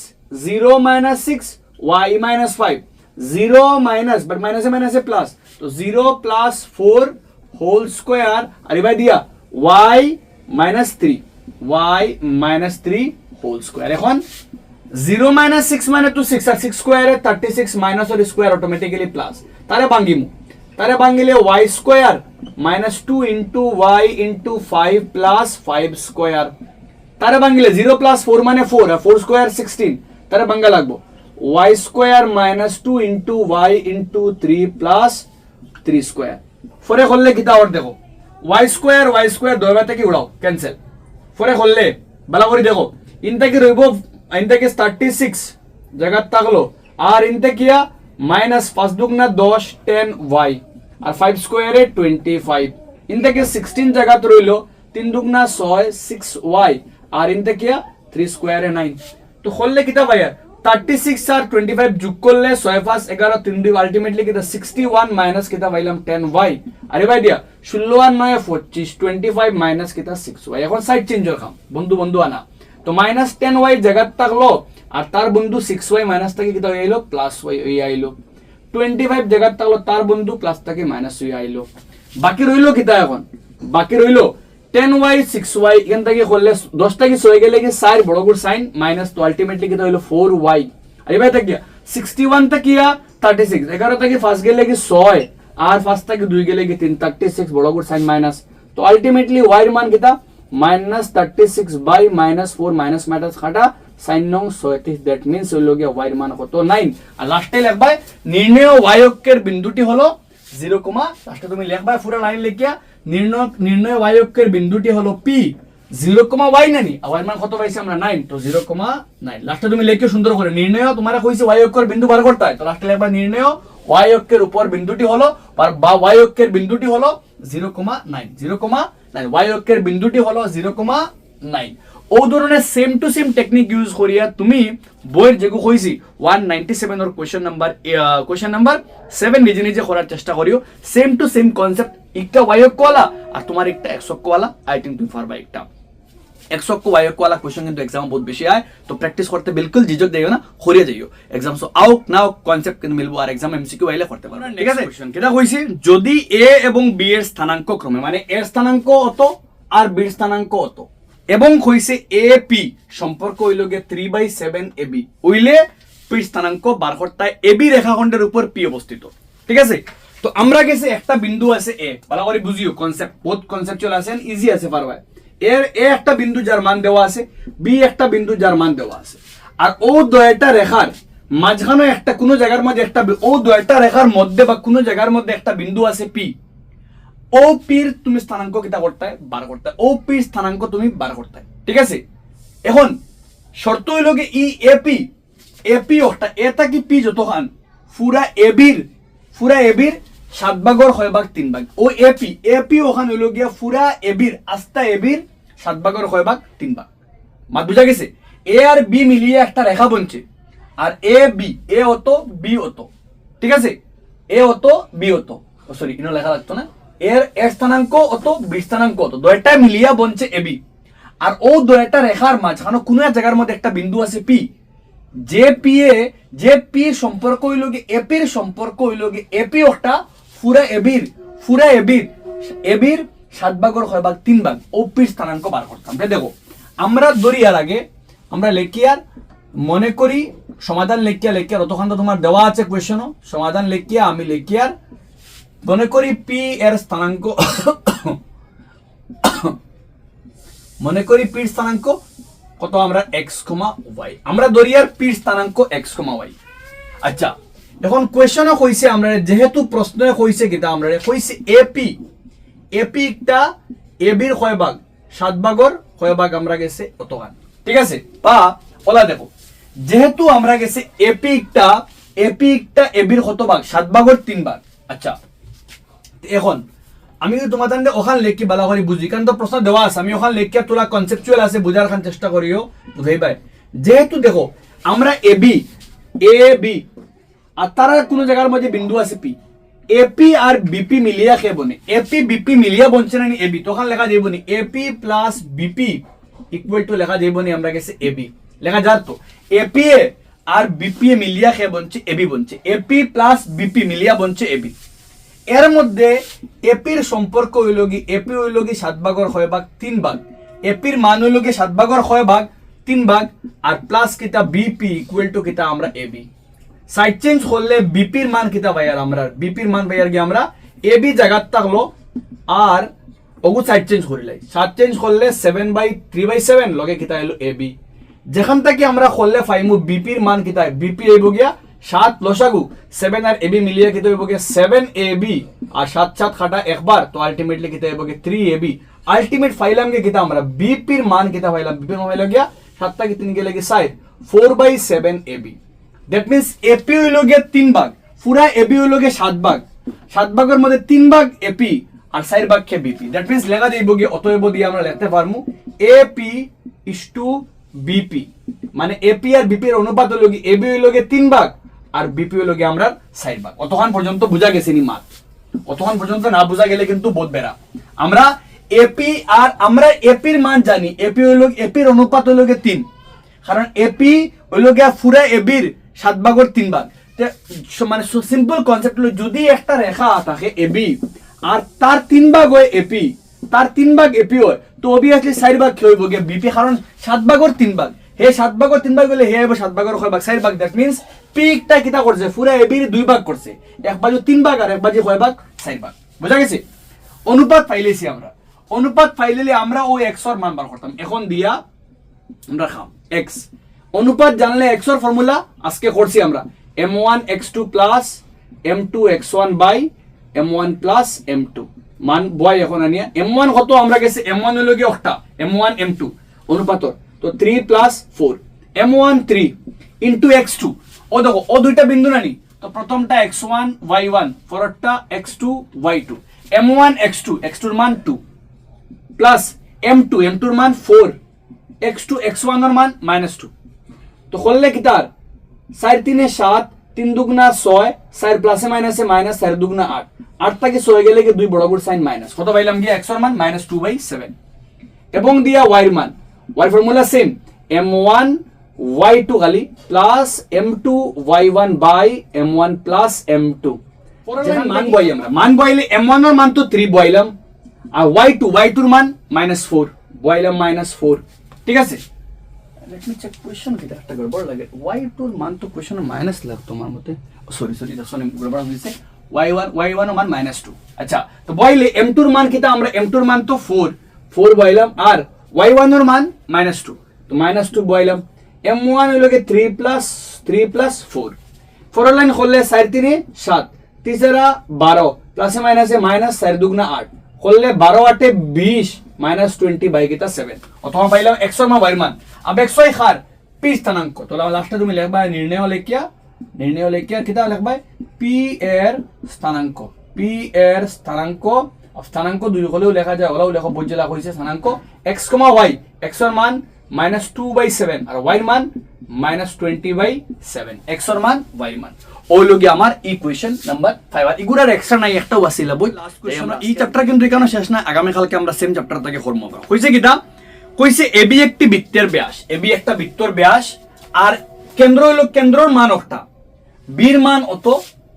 y minus 5 0 minus but মাইনাসে প্লাস তো 0 প্লাস 4 হোল স্কয়ার আর এবার দিয়া y মাইনাস 3 হোল স্কয়ার এখন 0 minus 6 minus 2 6 আর 6 স্কয়ারে 36 মাইনাস আর স্কয়ার অটোমেটিক্যালি প্লাস তারে বাঙ্গিলে y square -2 into y into 5 plus 5 square তারে বাঙ্গিলে 0 plus 4 মানে 4 আর 4 স্কয়ার 16 তারে বাঙ্গা লাগবো y square -2 into y into 3 plus 3 square ফরে হললে কিতা আর দেখো y স্কয়ার দয়বা থেকে উড়াও ক্যান্সেল ফরে হললে বালা করে দেখো ইনটা কি রইব ইনটা কি 36 জায়গা থাকলো আর ইনটা কিয়া -5 দুগুণা 10 10 y আর 5 স্কয়ারে 25 ইনটা কি 16 জায়গা রইলো 3 দুগুণা 6 6 y আর ইনটা কিয়া 3 স্কয়ারে 9 তো হললে কিতা ভাইয়া 36 আর 25 যোগ করলে 6 5 11 3 2 আলটিমেটলি কিতা 61 মাইনাস কিতা পাইলাম 10y আরে ভাই দিয়া 16 আর 9 25 25 মাইনাস কিতা 6y এখন সাইড চেঞ্জর খাম বন্ধু আনা তো -10y জায়গা থাকলো আর তার বন্ধু 6y মাইনাস থেকে কিতা হয়ে আইলো প্লাস y আইলো 25 জায়গা থাকলো তার বন্ধু প্লাস থেকে মাইনাস y আইলো বাকি রইলো কিতা এখন বাকি রইলো 10y 6y এখান থেকে করলে 10 থেকে 6 গেলে কি 4 বড় করে সাইন মাইনাস তো আলটিমেটলি কিতা হইলো 4y আরে ভাই তাকিয়া 61 তাকিয়া 36 11 থেকে 5 গেলে কি 6 আর 5 থেকে 2 গেলে কি 3 36 বড় করে সাইন মাইনাস তো আলটিমেটলি y এর মান কিতা -36 by -4 মাইনাস ম্যাটার কাটা sin নং 37 দ্যাট মিন্স হইলো গিয়া y এর মান কত 9 আর লাস্টে লিখবা নির্ণয় y অক্ষের বিন্দুটি হলো 0, লাস্টে তুমি লিখবা পুরো লাইন লিখিয়া নির্ণয় y অক্ষের বিন্দুটি হলো p 0, y নানি y এর মান কত পাইছি আমরা 9 তো 0,9 লাস্টে তুমি লিখিও সুন্দর করে নির্ণয় তোমারে কইছে y অক্ষের বিন্দু বার করতে হয় তো লাস্টে লিখবা নির্ণয় y অক্ষের উপর বিন্দুটি হলো বা y অক্ষের বিন্দুটি হলো 0,9 y অক্ষের বিন্দুটি হলো 0,9 ও ধরনের same to same technique use করিয়া তুমি বইয়ের যেগু কইছি 197 এর কোশ্চেন নাম্বার 7 নিজে নিজে করার চেষ্টা করিও সেম টু সেম কনসেপ্ট একটা y অক্ষওয়ালা আর তোমার একটা x অক্ষওয়ালা আই থিংক তুমি পারবা একটা x অক্ষ y অক্ষওয়ালা কোশ্চেন কিন্তু एग्जाम বহুত বেশি আয় তো প্র্যাকটিস করতে বিলকুল ঝিঝক দিও না করিয়া যাইও exam so out now concept কিন্তু মিলবো আর एग्जाम এমসিকিউ আইলে করতে পারবে ঠিক আছে কোশ্চেন কেটা কইছি যদি a এবং b এর স্থানাঙ্ক ক্রমে মানে a এর স্থানাঙ্ক কত আর b এর স্থানাঙ্ক কত এবং কইছে AP সম্পর্ক হইল গে 3/7 AB হইলে p স্থানাঙ্ক বার করতে AB রেখাখণ্ডের উপর p অবস্থিত ঠিক আছে তো আমরা গেছে একটা বিন্দু আছে a ভালো করে বুঝিও কনসেপ্ট বহুত কনসেপচুয়াল আছে ইজি আছে পারবা এর a একটা বিন্দু যার মান দেওয়া আছে b একটা বিন্দু যার মান দেওয়া আছে আর ও দুইটা রেখার মাঝখানে একটা কোন জায়গার মধ্যে একটা ও দুইটা রেখার মধ্যে বা কোন জায়গার মধ্যে একটা বিন্দু আছে p ও পির তুমি স্থানাঙ্ক কিটা করতে বার করতে ও পির স্থানাঙ্ক তুমি বার করতে ঠিক আছে এখন শর্ত হইল কি ই এপি ওটা এটা কি পি যতখান পুরা এবির 7 ভাগর 6 ভাগ 3 ভাগ ও এপি ওখান হইল গিয়া পুরা এবির আস্তা এবির 7 ভাগর 6 ভাগ 3 ভাগ মাত বুঝা গেছে এ আর বি মিলিয়ে একটা রেখা বনছে আর এ অত বি অত ঠিক আছে এ অত বি অত সরি ইনো লেখা লাগতো না এর স্থানাঙ্ক অত বি স্থানাঙ্ক অত দুইটা মিলিয়া বনছে এবি আর ও দুইটা রেখার মাঝখানে কোনো এক জায়গার মধ্যে একটা বিন্দু আছে পি, যে পি সম্পর্ক হইল কি এপির সম্পর্ক হইল কি এপি একটা পুরা এবির 7 ভাগের 6 ভাগ 3 ভাগ ও পির স্থানাঙ্ক বার করতাম। দেখো আমরা দরিয়ার আগে আমরা লেখিয়ার মনে করি সমাধান লেখিয়া অতক্ষণ তো তোমার দেওয়া আছে কোয়েশনও, সমাধান লেখিয়া আমি লেখিয়ার মনে করি পি এর স্থানাঙ্ক মনে করি পির স্থানাঙ্ক কত আমরা এক্স কমা ওয়াই, আমরা দরিয়ার পির স্থানাঙ্ক এক্স কমা ওয়াই। আচ্ছা এখন কোয়েশনও কইছে আমরা যেহেতু প্রশ্ন কইছে কিতা আমরা কইছে এপি একটা এবির 6 ভাগ 7 ভাগের 6 ভাগ আমরা গেছে অতখান, ঠিক আছে? বা ওলা দেখো যেহেতু আমরা গেছে এপি একটা এবির কত ভাগ 7 ভাগের 3 ভাগ। আচ্ছা এখন আমি তোমাদের ওখান লেখি বালা করে বুঝি, কারণ তো প্রশ্ন দেওয়া আছে, আমি ওখান লেখিয়া তোলা কনসেপচুয়াল আছে বুঝার খান চেষ্টা করিও বুঝাই পাই। যেহেতু দেখো আমরা এবি আর তারা কোনো জায়গার মধ্যে বিন্দু আছে পি, এপি আর বিপি মিলিয়া কে বনে, এপি বিপি মিলিয়া বনছে না এবি, তখন লেখা যাইব নি AP plus BP equal to লেখা যাইব নি আমরা গেছে এবি, লেখা যার তো এপি আর বিপি মিলিয়া কে বনছে এবি বনছে, এপি প্লাস বিপি মিলিয়া বনছে এবি। এর মধ্যে এপির সম্পর্ক হইল কি এপি হইল কি 7 ভাগের 6 ভাগ 3 ভাগ, এপির মান হইল কি 7 ভাগের 6 ভাগ 3 ভাগ আর প্লাস কিতা বিপি ইকুয়াল টু কিতা আমরা এবি। সাইড চেঞ্জ করলে বিপির মান কিতা ভাইয়ার আমরা বিপির মান ভাইয়ার কি আমরা এবি জায়গা থাকলো আর ওগু সাইড চেঞ্জ করিলে সাইড চেঞ্জ করলে 7/3/7 লগে কিতা হইলো এবি। যেখান থেকে আমরা করলে পাইমু বিপির মান কিতা বিপি হইব গিয়া 7 লসাগু 7 আর এবি মিলিয়ে কিতা হইব গিয়া 7 এবি আর 7 খাটা একবার তো আলটিমেটলি কিতা হইব গিয়া 3 এবি। আলটিমেট ফাইলাম কে কিতা আমরা বিপির মান কিতা পাইলাম বিপির মান হইলো গিয়া 7 টা কি 3 গেলে কি 4/7 এবি। দ্যাট মিন্স এপি হইল গিয়ে 3 ভাগ, পুরা এবি হইল গিয়ে 7 ভাগ, 7 ভাগের মধ্যে 3 ভাগ এপি আর 4 ভাগ কে বিপি। দ্যাট মিন্স লেখা যাইব গিয়ে অতএব দিয়ে আমরা লিখতে পারমু এপি ইজ টু বিপি, মানে এপি আর বিপি এর অনুপাত হইল গিয়ে এবি হইল গিয়ে 3 ভাগ আর বিপি হইল গিয়ে আমরা 4 ভাগ। অতক্ষণ পর্যন্ত বুঝা গেছে নি মাত, অতক্ষণ পর্যন্ত না বুঝা গেলে কিন্তু বহুত বেড়া। আমরা এপি আর আমরা এপির মান জানি, এপি হইল এপির অনুপাত হইল গিয়ে 3, কারণ এপি হইল গিয়া পুরা এবির 7 ভাগের 3 ভাগ। মানে সিম্পল কনসেপ্ট হলো যদি একটা রেখা থাকে এবি আর তার 3 ভাগ হয় এপি, তার 3 ভাগ এপি হয় তো অবভিয়াসলি 4 ভাগ হইব গিয়া বিপি, কারণ 7 ভাগের 3 ভাগ হে 7 ভাগের 3 ভাগ হলে হে হইব 7 ভাগের 6 ভাগ 4 ভাগ। দ্যাট মিন্স পিকটা কিটা করছে পুরা এবির 2 ভাগ করছে, এক বাজু 3 ভাগ আর এক বাজু 6 ভাগ 4 ভাগ। বুঝা গেছে? অনুপাত পাইলেছি আমরা, অনুপাত পাইলে আমরা ওই এক্স এর মান বার করতাম। এখন দিয়া আমরা খাম এক্স অনুপাত জানলে এক্স এর ফর্মুলা আজকে করছি আমরা m1 x2 plus m2 x1 by m1 plus m2 মান বয় এখন আনিয়া m1 কত আমরা গেছে m1 হলো কি একটা m1 m2 অনুপাতর তো 3 প্লাস 4 m1 3 ইনটু x2 ও দেখো ও দুইটা বিন্দু নানি তো প্রথমটা x1 y1 পরেরটা x2 y2 m1 x2 x2 এর মান 2 প্লাস m2 এর মান 4 x2 x1 এর মান -2 তো করলে কি তার 4 3 7 3 দুগুণা 6 4 প্লাসে মাইনাসে মাইনাস 4 দুগুণা 8 8 থেকে 6 গেলে কি দুই বড় বড় সাইন মাইনাস কত পাইলাম কি x এর মান -2/7 এবং দিয়া y এর মান y formula same m1 y2 খালি plus m2 y1 by m1 plus m2 যেখানে মান বই আমরা মান বইলে m1 এর মান তো 3 বইলাম আর y2 এর মান -4 বইলাম -4 ঠিক আছে। Let me check question কি একটা গড়বড় লাগে y2 এর মান তো question মাইনাস লাগতো তোমার মতে সরি দর্শন গড়বড় হইছে y1 এর মান -2 আচ্ছা তো বইলে m2 এর মান কিটা আমরা m2 এর মান তো 4 বইলাম আর y1 এর মান -2 তো -2 বইলাম m1 হলো কি 3 প্লাস 4 4 লাইন করলে 4 3 7 3 12 প্লাসে মাইনাসে মাইনাস 4 দুগুণা 8 করলে 12 8 20 -20 বাই কিটা 7 অথবা পাইলাম x এর মান y এর মান अब x y खार p স্থানাঙ্ক তো লাস্টে তুমি লিখবা নির্ণয় লেখিয়া কিটা লিখবা p এর স্থানাঙ্ক দুই হলেও লেখা যায় ওলাও লেখা বুঝলা কইছে স্থানাঙ্ক x y x এর মান -2/7 আর y এর মান -20/7 x এর মান y এর মান ওই লগি আমার ইকুয়েশন নাম্বার 5 আর ইগুরার এক্সট্রা নাই একটা ওয়াসিলা বই লাস্ট কোশ্চেন আমরা এই চ্যাপ্টার কিন্তু এখানে শেষ না আগামী কালকে আমরা সেম চ্যাপ্টার থেকে করব হইছে কিটা কইছে এবি একটি বৃত্তের ব্যাস, এবি একটা বৃত্তর ব্যাস, আর কেন্দ্র হইল কেন্দ্রর মান একটা, বির মান অত,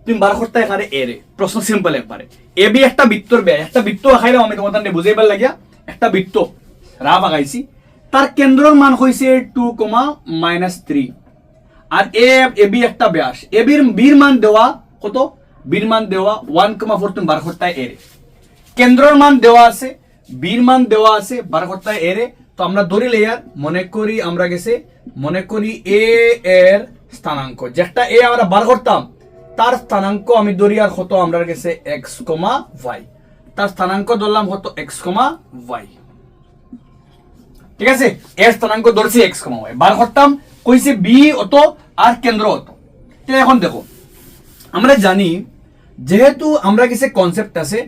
তুমি বার করতে এখানে এ রে। প্রশ্ন সিম্পল একবারে, এবি একটা বৃত্তর ব্যাস, একটা বৃত্ত আঁকাইলাম আমি তোমাদের বুঝাইবার লাগিয়া, একটা বৃত্ত রাফ আঁকাইছি, তার কেন্দ্রর মান হইছে 2, -3, আর এবি একটা ব্যাস, এবির বির মান দেওয়া কত, বির মান দেওয়া 1,4, তুমি বার করতে এ রে। কেন্দ্রর মান দেওয়া আছে, বির মান দেওয়া আছে, বার করতে এ রে। তো আমরা ধরি লেয়ার, মনে করি আমরা গেছে, মনে করি এ এর স্থানাঙ্ক, যেটা এ আমরা বার করতাম তার স্থানাঙ্ক আমি ধরি আর কত আমরা গেছে x, y, তার স্থানাঙ্ক ধরলাম কত x, y, ঠিক আছে। এর স্থানাঙ্ক ধরছি x, y, বার করতাম, কইছে বি অত আর কেন্দ্র অত। এখন দেখো, আমরা জানি যেহেতু আমরা গেছে কনসেপ্ট আছে,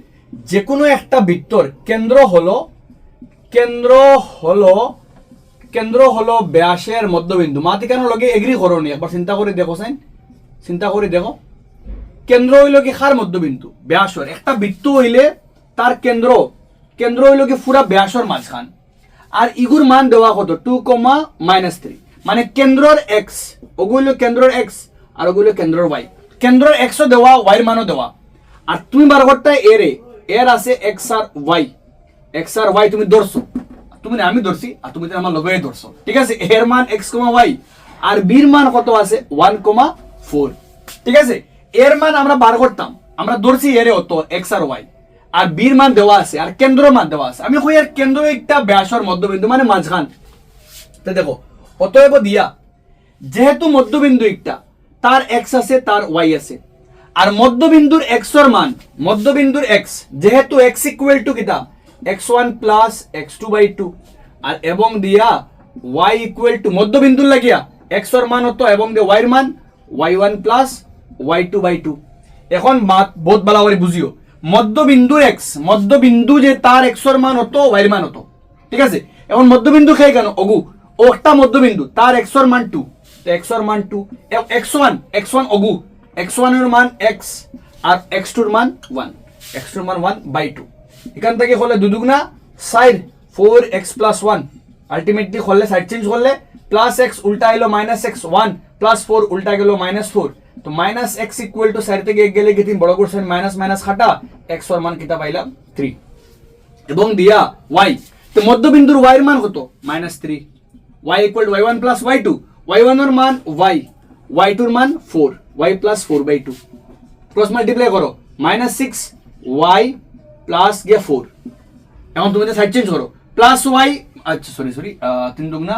যে কোনো একটা বৃত্তর কেন্দ্র হলো ব্যাসের মধ্যবিন্দু। মাতি কেন লগে এগ্রি করনি, একবার চিন্তা করে দেখো সাইন, চিন্তা করে দেখো, কেন্দ্র হইল কি খার মধ্যবিন্দু ব্যাসর, একটা বৃত্ত হইলে তার কেন্দ্র হইল কি পুরা ব্যাসর মাঝখান, আর ইগুর মান দেওয়া কত 2, -3, মানে কেন্দ্রর এক্স, ওগুলো কেন্দ্রর এক্স আর ওগুলো কেন্দ্রর ওয়াই, কেন্দ্রর এক্সও দেওয়া ওয়াইয়ের মানও দেওয়া, আর তুমি বার করতে এর আছে এক্স আর ওয়াই তুমি ধরছো, তুমি না আমি ধরছি, আর তুমি আমার লগে ধরছো, ঠিক আছে। এর মান x, y, আর বির মান কত আছে 1,4, ঠিক আছে। এর মান আমরা বার করতাম, আমরা ধরছি এর অত x আর y, আর বির মান দেওয়া আছে, আর কেন্দ্র মান দেওয়া আছে। আমি কই এর কেন্দ্র একটা ব্যাসর মধ্যবিন্দু মানে মাঝখান। তো দেখো, অতএব দিয়া যেহেতু মধ্যবিন্দু একটা, তার x আছে তার y আছে, আর মধ্যবিন্দুর x এর মান, মধ্যবিন্দুর x যেহেতু x ইকুয়াল টু কিটা x1 প্লাস x2/2, আর এবং দিয়া y ইকুয়াল টু মধ্যবিন্দুর লাগিয়া x এর মান হতো এবং দিয়ে y এর মান y1 প্লাস y2/2। এখন বহুত ভালো করে বুঝিও, মধ্যবিন্দুর x, মধ্যবিন্দু যে তার x এর মান হতো y এর মান হতো, ঠিক আছে। এখন মধ্যবিন্দু খেয়ে কেন ওগু, ও একটা মধ্যবিন্দু, তার x এর মান 2, তো x এর মান 2, x1 ওগু, x1 এর মান x আর x2 এর মান 1, x2 এর মান 1/2। এখান থেকে হলে 2 দুগুণা 4, 4x + 1, আলটিমেটলি হলে সাইড চেঞ্জ করলে প্লাস x উল্টা এলো -x, 1 + 4 উল্টা গেল -4, তো -x ইকুয়াল টু 4 থেকে 1 গেলে কি তিন বড় করছেন মাইনাস খাটা, x এর মান কিটা পাইলাম 3, এবং দিয়া y, তো মধ্যবিন্দুর y এর মান কত -3, y equal two y1 + y2, y1 এর মান y, y2 এর মান 4, y + 4/2, ক্রস মাল্টিপ্লাই করো -6 y প্লাস গিয়ে 4, এখন তুমি সাইড চেঞ্জ করো প্লাস y, আচ্ছা সরি 3 দুগুণা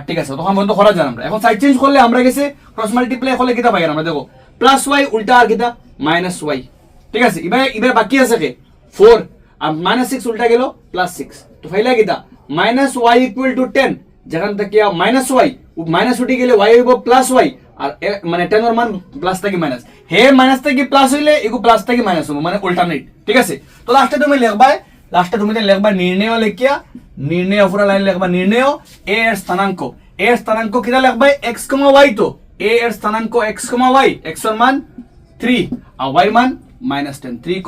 ঠিক আছে, তখন বন্ধ করা যায় আমরা। এখন সাইড চেঞ্জ করলে আমরা গেছে ক্রস মাল্টিপ্লাই করলে কিটা পাই আমরা, দেখো প্লাস y উল্টা আর কিটা -y, ঠিক আছে। এবার বাকি আছে কে 4, আর -6 উল্টা গেল +6, তো ফাইলা কিটা -y ইকুয়াল টু 10, যেখান থেকে -y মাইনাস উঠে গেলে y হইব +y, আর মানে 10 এর মান প্লাস থেকে মাইনাস, হে মাইনাস থেকে প্লাস হইলে এগু প্লাস থেকে মাইনাস হবো, মানে অল্টারনেট, ঠিক আছে। তো লাস্টে তুমি লিখবা নির্ণয় লিখিয়া, নির্ণয় পুরা লাইন লিখবা নির্ণয় এ এর স্থানাঙ্ক কিটা লিখবা x, y, তো এ এর স্থানাঙ্ক x, y, x এর মান 3 আর y এর মান -10, 3,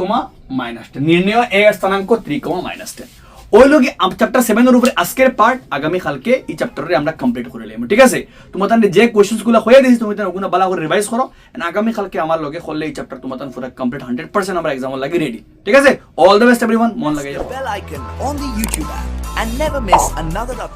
-10, নির্ণয় এ এর স্থানাঙ্ক 3, -10। ওই লোক চ্যাপ্টার 7 এর উপরে আজকের পার্ট আগামী কালকে এই চ্যাপ্টারে আমরা কমপ্লিট করে নিলাম, ঠিক আছে। তোমাদের যে কোশ্চেন্স গুলো হয়ে দিয়েছি তুমি ওগুলো ভালো করে রিভাইজ করো, আগামী কালকে আমার লগে করলে এই চ্যাপ্টার তোমাদের পুরো কমপ্লিট 100% আমরা এক্সাম লাগি রেডি, ঠিক আছে। অল দ্য বেস্ট এভরিওয়ান, মন লাগাই যাও। Bell icon on the YouTube app and never miss another update.